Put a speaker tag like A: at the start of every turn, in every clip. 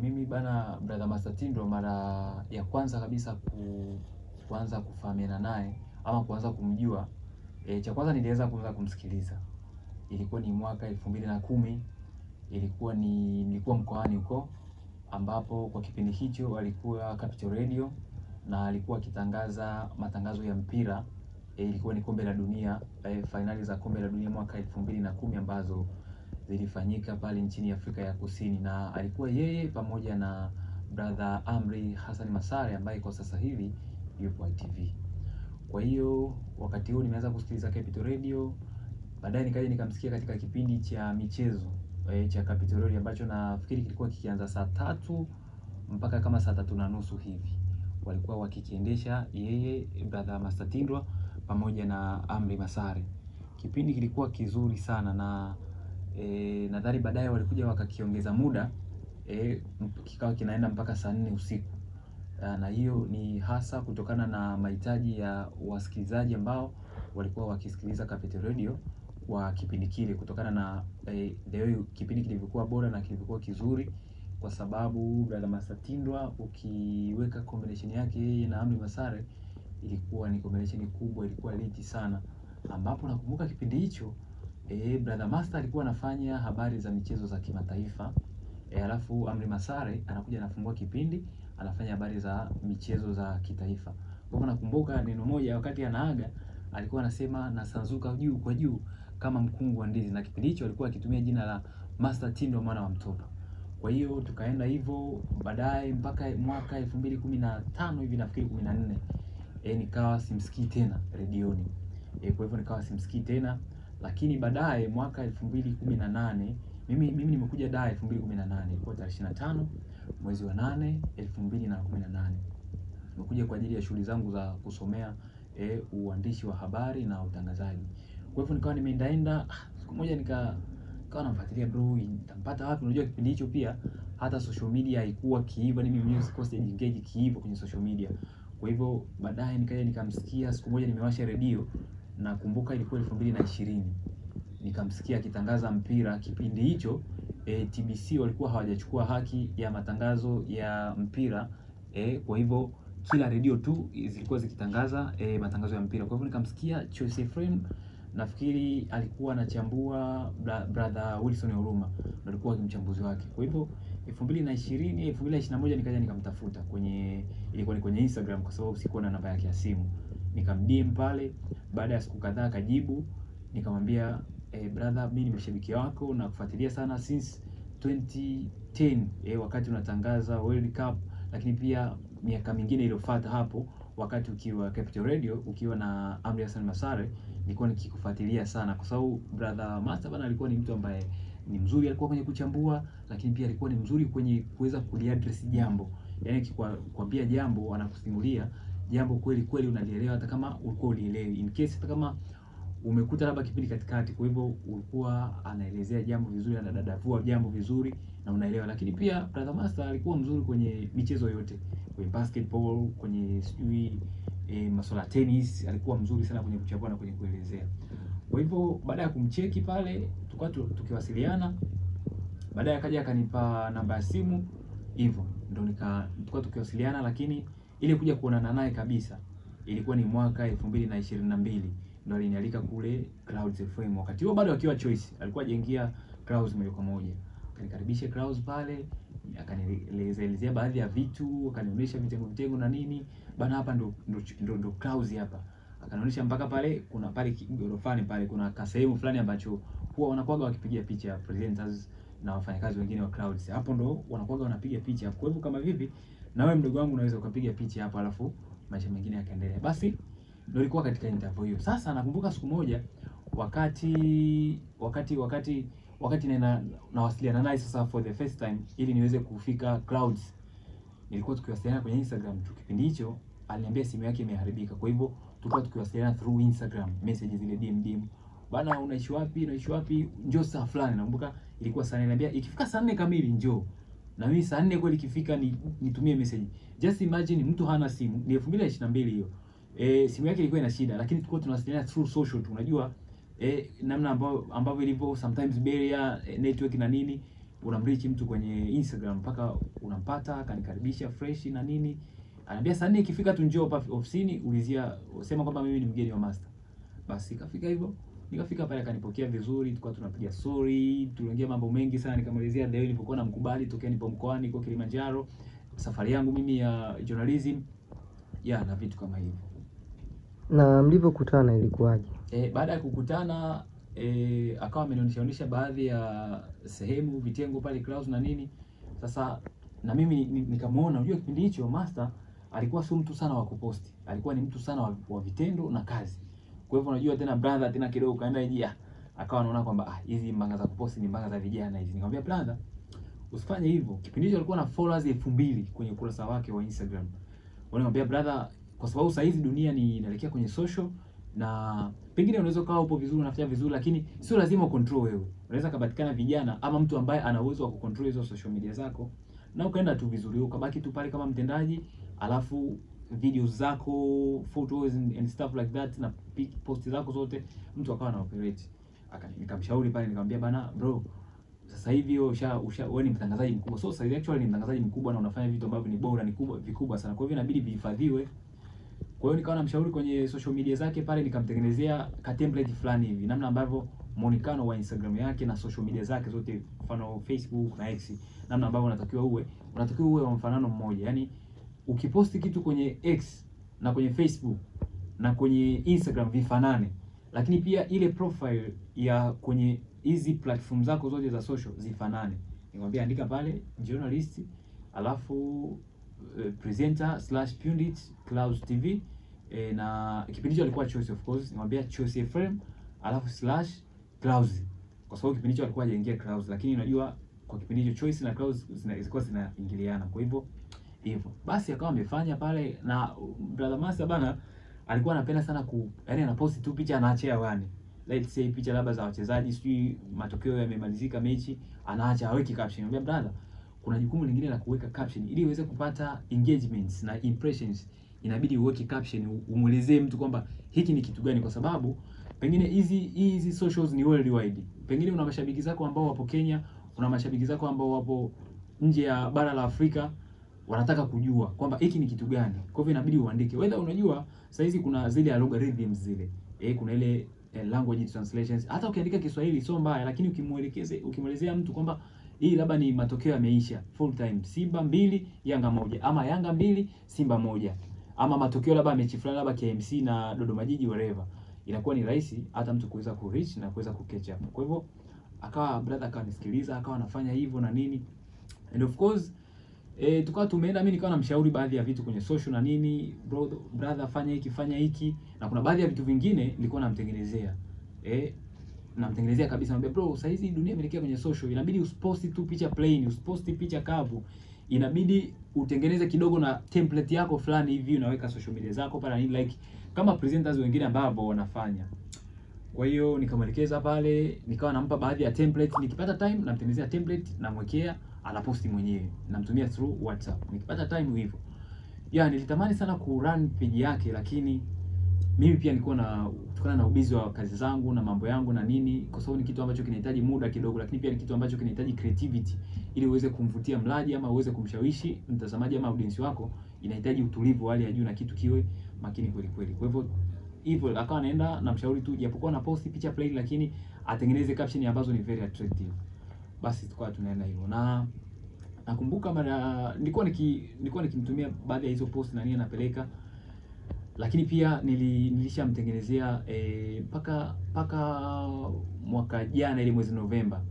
A: Mimi bana brother Master T ndo mara ya kwanza kabisa kuanza kufahamiana naye ama kuanza kumjua. Cha kwanza niliweza kuanza kumsikiliza. Ilikuwa ni mwaka 2010. Nilikuwa mkoani huko ambapo kwa kipindi hicho alikuwa Capital Radio na alikuwa akitangaza matangazo ya mpira. Ilikuwa ni kombe la dunia, finali za kombe la dunia mwaka 2010 ambazo zilifanyika pale nchini Afrika ya Kusini, na alikuwa yeye pamoja na brother Amri Hassan Masare ambaye kwa sasa hivi yupo ITV. Kwa hiyo wakati huo nimeanza kusikiliza Capital Radio, baadaye nikaja nikamsikia katika kipindi cha michezo cha Capital Radio ambacho nafikiri kilikuwa kikianza saa 3 mpaka kama saa 3:30 hivi. Walikuwa wakikiendesha yeye brother Master Tindwa pamoja na Amri Masare. Kipindi kilikuwa kizuri sana na nadhani baadaye walikuja wakakiongeza muda, kikawa kinaenda mpaka saa 4 usiku. Na hiyo ni hasa kutokana na mahitaji ya wasikilizaji ambao walikuwa wakisikiliza Capital Radio kwa kipindi kile, kutokana na kipindi kilivyokuwa bora na kilivyokuwa kizuri, kwa sababu brother Master Tindwa ukiweka combination yake yeye na Amri Masare ilikuwa ni combination kubwa, ilikuwa liti sana, ambapo nakumbuka kipindi hicho brother Master alikuwa anafanya habari za michezo za kimataifa, alafu Amri Masare anakuja anafungua kipindi anafanya habari za michezo za kitaifa. Kwa hivyo nakumbuka neno moja wakati anaaga alikuwa anasema nasanzuka juu kwa juu kama mkungu wa ndizi, na kipindi hicho alikuwa akitumia jina la Master Tindwa mwana wa mtoto. Kwa hiyo tukaenda hivyo baadaye mpaka mwaka 2015 hivi nafikiri 14, nikawa simsikii tena redioni. Kwa hivyo nikawa simsikii tena, lakini baadaye mwaka 2018 mimi nimekuja Dar 2018, ilikuwa tarehe 25 mwezi wa 8 2018. Nimekuja kwa ajili ya shughuli zangu za kusomea uandishi wa habari na utangazaji. Kwa hivyo nikawa nimeendaenda, siku moja nikawa namfuatilia bro, nitampata wapi? Unajua kipindi hicho pia hata social media haikuwa kiiva, mimi mwenyewe sikuwa engage kiiva kwenye social media. Kwa hivyo baadaye nikaja nikamsikia siku moja, nimewasha redio, nakumbuka ilikuwa 2020. Nikamsikia akitangaza mpira kipindi hicho. TBC walikuwa hawajachukua haki ya matangazo ya mpira, kwa hivyo kila redio tu zilikuwa zikitangaza matangazo ya mpira. Kwa hivyo nikamsikia Choice FM, nafikiri alikuwa anachambua brother Wilson Huruma, alikuwa mchambuzi wake. Kwa hivyo 2021 nikaja nikamtafuta ilikuwa ni kwenye Instagram, kwa sababu sikuwa na namba yake ya simu. Nikamdm pale, baada ya siku kadhaa akajibu, nikamwambia brother, mimi ni mshabiki wako na kufuatilia sana since 2010 wakati unatangaza World Cup, lakini pia miaka mingine iliyofuata hapo wakati ukiwa Capital Radio ukiwa na Amri Hassan Masare, nilikuwa nikikufuatilia sana, kwa sababu brother Master bana alikuwa ni mtu ambaye ni mzuri, alikuwa kwenye kuchambua, lakini pia alikuwa ni mzuri kwenye kuweza kuliaddress jambo. Yaani kwambia jambo, anakusimulia jambo kweli kweli unalielewa, hata kama ulikuwa ulielewi, in case hata kama umekuta labda kipindi katikati. Kwa hivyo ulikuwa anaelezea jambo vizuri, anadadavua jambo vizuri na unaelewa. Lakini pia brother Master alikuwa mzuri kwenye michezo yote, kwenye basketball, kwenye masuala tennis, alikuwa mzuri sana kwenye kuchambua na kwenye kuelezea. Kwa hivyo baada ya kumcheki pale tulikuwa tukiwasiliana, baadaye akaja akanipa namba ya simu, hivyo ndio tulikuwa tukiwasiliana. Lakini ile kuja kuonana naye kabisa ilikuwa ni mwaka 2022, ndio alinialika kule Clouds FM. Wakati huo bado akiwa Choice, alikuwa hajaingia Clouds moja kwa moja. Akanikaribisha Clouds pale, akanielezea baadhi ya vitu, akanionyesha vitengo na nini bana, hapa ndo Clouds hapa. Akanionyesha mpaka pale kuna pale gorofani pale kuna kasehemu fulani ambacho huwa wanakuwa wakipigia picha presenters na wafanyakazi wengine wa Clouds. Hapo ndo wanakuwa wanapiga picha. Kwa hivyo kama vipi na wewe mdogo wangu unaweza ukapiga picha hapo, alafu maisha mengine yakaendelea. Basi ndio ilikuwa katika interview hiyo. Sasa nakumbuka siku moja wakati nawasiliana naye sasa for the first time ili niweze kufika Clouds, nilikuwa tukiwasiliana kwenye Instagram tu. Kipindi hicho aliniambia simu yake imeharibika, kwa hivyo tulikuwa tukiwasiliana through Instagram messages zile DM bana, unaishi wapi, njoo saa fulani. Nakumbuka ilikuwa saa 4, ananiambia ikifika saa 4 kamili njoo. Na mimi saa 4 kweli ikifika nitumie message. Just imagine mtu hana simu, ni 2022 hiyo. Simu yake ilikuwa ina shida, lakini tulikuwa tunawasiliana through social tu. Unajua namna ambavyo ilivyo sometimes barrier network na nini. unamreach mtu kwenye Instagram mpaka unampata, akanikaribisha fresh na nini. Ananiambia saa 4 ikifika tu njoo hapa ofisini, ulizia sema kwamba mimi ni mgeni wa master. Basi ikafika hivyo. Nikafika pale akanipokea vizuri, tulikuwa tunapiga story, tuliongea mambo mengi sana, nikamwelezea leo nilipokuwa namkubali tokea nipo mkoani kwa Kilimanjaro, safari yangu mimi ya journalism, na vitu kama hivyo.
B: Na mlivyokutana ilikuwaje?
A: Baada ya kukutana akawa amenionyesha baadhi ya sehemu, vitengo pale Clouds na nini. Sasa na mimi nikamuona, unajua kipindi hicho master alikuwa sio mtu sana wa kuposti. Alikuwa ni mtu sana wa vitendo na kazi. Kwa hivyo unajua tena brother tena kidogo kaenda njia. Akawa anaona kwamba hizi mbanga za kuposti ni mbanga za vijana hizi. Nikamwambia brother, usifanye hivyo. Kipindi hicho alikuwa na followers 2000 kwenye ukurasa wake wa Instagram. Nikamwambia brother, kwa sababu sasa hizi dunia ni inaelekea kwenye social, na pengine unaweza kawa upo vizuri, unafanya vizuri, lakini sio lazima ucontrol wewe. Unaweza kupatikana vijana ama mtu ambaye ana uwezo wa kucontrol hizo social media zako na ukaenda tu vizuri, ukabaki tu pale kama mtendaji, alafu videos zako, photos and stuff like that na post zako zote mtu akawa na operate. Nikamshauri pale, nikamwambia bana bro, sasa hivi wewe ni mtangazaji mkubwa. So sasa actually ni mtangazaji mkubwa na unafanya vitu ambavyo ni bora, ni vikubwa sana. Kwa hivyo inabidi vihifadhiwe. Kwa hiyo nikawa namshauri kwenye social media zake pale, nikamtengenezea ka template fulani hivi, namna ambavyo muonekano wa Instagram yake na social media zake zote, mfano Facebook na X, namna ambavyo unatakiwa uwe wa mfanano mmoja. Yaani ukiposti kitu kwenye X na kwenye Facebook na kwenye Instagram vifanane, lakini pia ile profile ya kwenye hizi platform zako zote za social zifanane. Nikamwambia andika pale journalist, alafu presenter/pundit Clouds TV, na kipindi hicho alikuwa Choice of course. Nikamwambia Choice FM alafu /Clouds, kwa sababu kipindi hicho alikuwa hajaingia Clouds, lakini unajua kwa kipindi hicho Choice na Clouds zilikuwa zinaingiliana. Kwa hivyo basi akawa amefanya pale, na brother Master bana alikuwa anapenda sana yaani anaposti tu picha anaachia wani. Let's say picha labda za wachezaji, sijui matokeo yamemalizika mechi, anaacha haweki caption. Niambia brother, kuna jukumu lingine la kuweka caption ili uweze kupata engagements na impressions. Inabidi uweke caption, umuelezee mtu kwamba hiki ni kitu gani, kwa sababu pengine hizi socials ni worldwide. Pengine una mashabiki zako ambao wapo Kenya, una mashabiki zako ambao wapo nje ya bara la Afrika, wanataka kujua kwamba hiki ni kitu gani. Kwa hivyo inabidi uandike. Whether unajua sasa hizi kuna zile algorithms zile. kuna ile language translations. Hata ukiandika Kiswahili sio mbaya, lakini ukimwelezea mtu kwamba hii labda ni matokeo yameisha full time, Simba 2 Yanga 1, ama Yanga 2 Simba 1, ama matokeo labda mechi fulani labda KMC na Dodoma Jiji whatever, inakuwa ni rahisi hata mtu kuweza ku reach na kuweza ku catch up. Kwa hivyo akawa brother akanisikiliza, akawa anafanya hivyo na nini, and of course tukawa tumeenda, mimi nikawa namshauri baadhi ya vitu kwenye social na nini, brother fanya hiki, na kuna baadhi ya vitu vingine nilikuwa namtengenezea namtengenezea kabisa, namwambia bro, sasa hizi dunia imeelekea kwenye social, inabidi usiposti tu picha plain, usiposti picha kavu, inabidi utengeneze kidogo na template yako fulani hivi, unaweka social media zako pale ni like kama presenters wengine ambao wanafanya. Kwa hiyo nikamwelekeza pale, nikawa nampa baadhi ya templates, nikipata time namtengenezea template, namwekea, anaposti mwenyewe, namtumia through WhatsApp nikipata time hivyo. Nilitamani sana ku run page yake, lakini mimi pia nilikuwa kutokana na ubizi wa kazi zangu na mambo yangu na nini, kwa sababu ni kitu ambacho kinahitaji muda kidogo, lakini pia ni kitu ambacho kinahitaji creativity ili uweze kumvutia mlaji ama uweze kumshawishi mtazamaji ama audience wako, inahitaji utulivu wa hali ya juu na kitu kiwe makini kweli kweli. Kwa hivyo akawa anaenda na mshauri tu, japokuwa na post picha plain, lakini atengeneze caption ambazo ni very attractive. Basi tukawa tunaenda hivyo, na nakumbuka mara nilikuwa nikimtumia baadhi ya hizo post na nini napeleka, lakini pia nilishamtengenezea paka mwaka jana ile mwezi Novemba,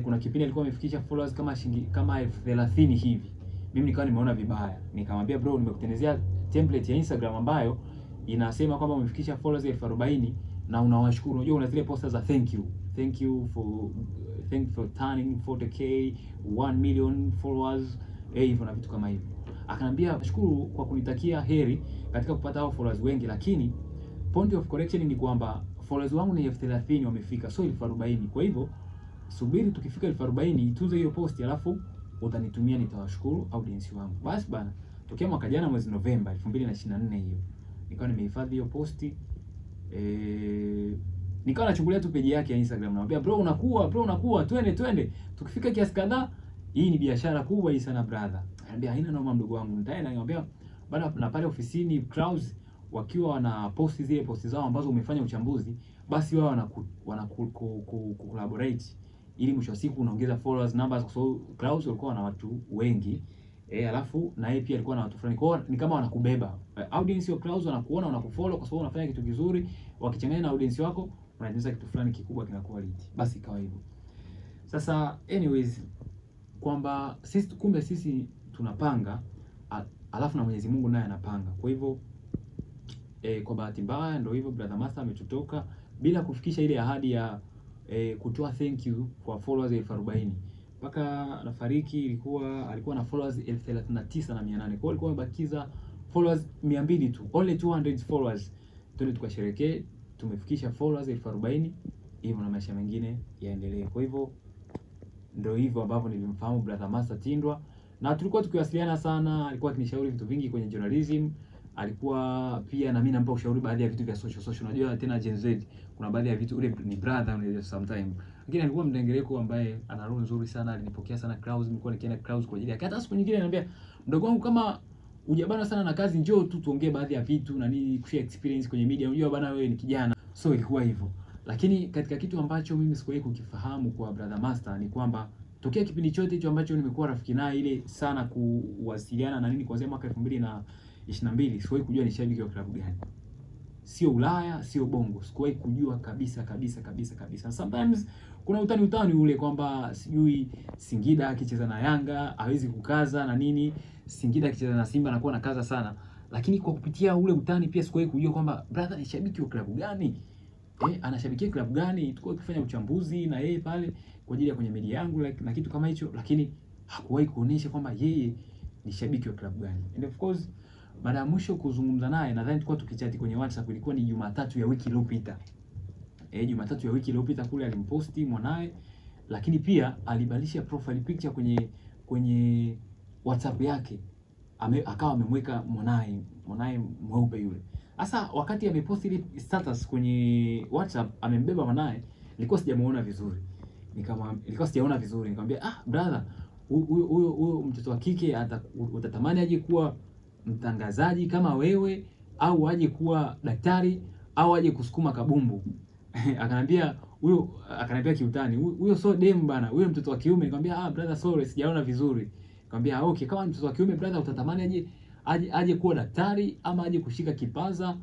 A: kuna kipindi alikuwa amefikisha followers kama 30,000 hivi. Mimi nikawa nimeona vibaya, nikamwambia bro, nimekutengenezea template ya Instagram ambayo inasema kwamba umefikisha followers 40,000 na unawashukuru. Unajua una zile posta za thank you for turning 40k 1 million followers, hivyo na vitu kama hivyo. Akanambia shukuru kwa kunitakia heri katika kupata hao followers wengi, lakini point of correction ni kwamba followers wangu ni 30,000 wamefika, so 40,000. Kwa hivyo subiri tukifika 40,000 tuze hiyo post, alafu utanitumia, nitawashukuru audience wangu. Basi bana, tokea mwaka jana mwezi Novemba 2024 hiyo nikawa nimehifadhi hiyo posti. Nikawa nachungulia tu page yake ya Instagram, namwambia bro unakuwa, twende. Tukifika kiasi kadhaa, hii ni biashara kubwa hii sana brother. Ananiambia haina noma mdogo wangu, nitaenda. Nikamwambia bado na pale ofisini Clouds wakiwa wana posti zile posti zao ambazo umefanya uchambuzi, basi wao wana collaborate ili mwisho wa siku unaongeza followers numbers, kwa sababu Clouds walikuwa na watu wengi. Alafu na yeye pia alikuwa na watu fulani. Kwa hiyo ni kama wanakubeba. Audience ya Clouds wanakuona, wanakufollow kwa sababu unafanya kitu kizuri, wakichanganya na audience wako unatengeneza kitu fulani kikubwa kinakuwa hit. Basi ikawa hivyo. Sasa anyways, kwamba sisi tunapanga, alafu na Mwenyezi Mungu naye anapanga. Kwa hivyo kwa bahati mbaya ndio hivyo, Brother Master ametutoka bila kufikisha ile ahadi ya kutoa thank you for followers 40,000. Mpaka nafariki alikuwa na followers 39,800. Kwa hiyo alikuwa amebakiza followers 200 tu. Only 200 followers. Twende tukasherekee, tumefikisha followers 40,000, hivyo na maisha mengine yaendelee. Kwa hivyo ndio hivyo ambavyo nilimfahamu Brother Master Tindwa, na tulikuwa tukiwasiliana sana. Alikuwa akinishauri vitu vingi kwenye journalism. Alikuwa pia na mimi nampa ushauri baadhi ya vitu vya social. Unajua tena Gen Z kuna baadhi ya vitu, ule ni brother unajua sometimes. Lakini alikuwa mdengereko ambaye ana roho nzuri sana, alinipokea sana Clouds. Nilikuwa nikienda Clouds kwa ajili yake. Hata siku nyingine ananiambia, mdogo wangu, kama hujabana sana na kazi, njoo tu tuongee baadhi ya vitu na nini, kushare experience kwenye media. Unajua bana, wewe ni kijana. So ilikuwa hivyo. Lakini katika kitu ambacho mimi sikuwahi kukifahamu kwa Brother Master ni kwamba tokea kipindi chote hicho ambacho nimekuwa rafiki naye ile sana kuwasiliana na nini kuanzia mwaka 2022, sikuwahi kujua ni shabiki wa klabu gani. Sio Ulaya, sio Bongo. Sikuwahi kujua kabisa. Sometimes kuna utani ule kwamba sijui Singida akicheza na Yanga hawezi kukaza na nini, Singida akicheza na Simba anakuwa na kaza sana. Lakini kwa kupitia ule utani pia sikuwahi kujua kwamba brother ni shabiki wa klabu gani. Anashabikia klabu gani. Tulikuwa tukifanya uchambuzi na yeye pale kwa ajili ya kwenye media yangu na kitu kama hicho, lakini hakuwahi kuonesha kwamba yeye ni shabiki wa klabu gani. And of course baada ya mwisho kuzungumza naye, nadhani tulikuwa tukichati kwenye WhatsApp, ilikuwa ni Jumatatu ya wiki iliyopita. Jumatatu ya wiki iliyopita kule alimposti mwanae, lakini pia alibadilisha profile picture kwenye WhatsApp yake. Akawa amemweka mwanae mweupe yule. Sasa wakati ameposti ile status kwenye WhatsApp amembeba mwanae, nilikuwa sijamuona vizuri. Nikamwambia brother, huyo mtoto wa kike utatamani aje kuwa mtangazaji kama wewe, au aje kuwa daktari, au aje kusukuma kabumbu? Akaniambia kiutani, huyo so dem bana, huyo mtoto wa kiume. Nikamwambia brother sorry, sijaona vizuri. Nikamwambia okay, kama mtoto wa kiume brother, utatamani aje kuwa daktari, ama aje kushika kipaza,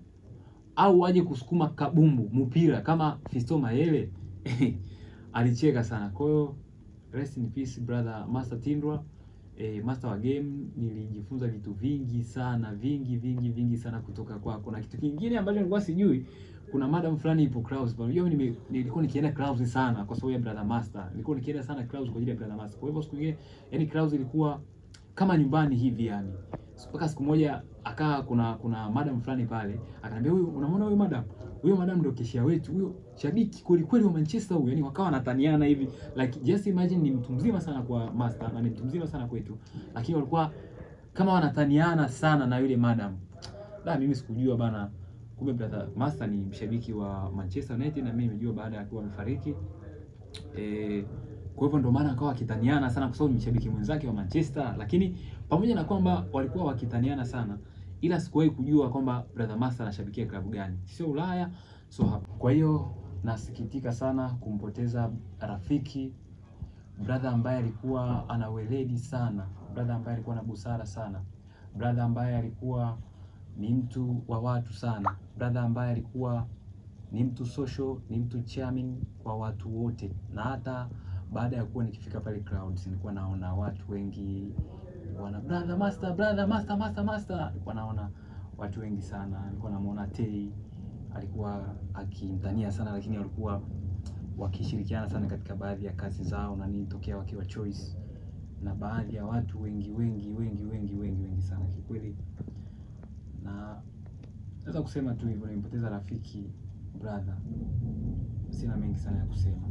A: au aje kusukuma kabumbu mpira kama Fiston Mayele? Alicheka sana. Kwa hiyo rest in peace Brother Master Tindwa. Master wa game. Nilijifunza vitu vingi sana, vingi sana kutoka kwako. Na kitu kingine ambacho nilikuwa sijui, kuna madam fulani ipo Clouds. Unajua nilikuwa nikienda Clouds sana kwa sababu ya Brother Master. Nilikuwa nikienda sana Clouds kwa ajili ya Brother Master. Kwa hivyo siku nyingine, yani Clouds ilikuwa kama nyumbani hivi yani. Mpaka siku moja kuna madam fulani pale, akaniambia unamwona huyo madam ndio keshia wetu, huyo shabiki kweli wa Manchester huyo. Yani wakawa wanataniana hivi, like just imagine, ni mtu mzima sana kwa Master na ni mtu mzima sana kwetu, lakini walikuwa kama wanataniana sana na yule madam. Mimi sikujua bana, kumbe Brother Master ni mshabiki wa Manchester United, na mimi nimejua baada ya kuwa amefariki. Kwa hivyo ndio maana akawa akitaniana sana kwa sababu ni mshabiki mwenzake wa Manchester. Lakini pamoja na kwamba walikuwa wakitaniana sana, ila sikuwahi kujua kwamba Brother Master anashabikia klabu gani. Sio Ulaya, so hapa. Kwa hiyo nasikitika sana kumpoteza rafiki, brother ambaye alikuwa ana weledi sana, brother ambaye alikuwa na busara sana, brother ambaye alikuwa ni mtu wa watu sana, brother ambaye alikuwa ni mtu social, ni mtu charming kwa watu wote. Na hata baada ya kuwa nikifika pale Clouds, nilikuwa naona watu wengi wana Brother Master. Nilikuwa naona watu wengi sana. Nilikuwa namuona Tei alikuwa akimtania sana, lakini walikuwa wakishirikiana sana katika baadhi ya kazi zao na nini, tokea wakiwa Choice, na baadhi ya watu wengi sana kikweli. Na naweza kusema tu hivyo, nimepoteza rafiki brother. Sina mengi sana ya kusema.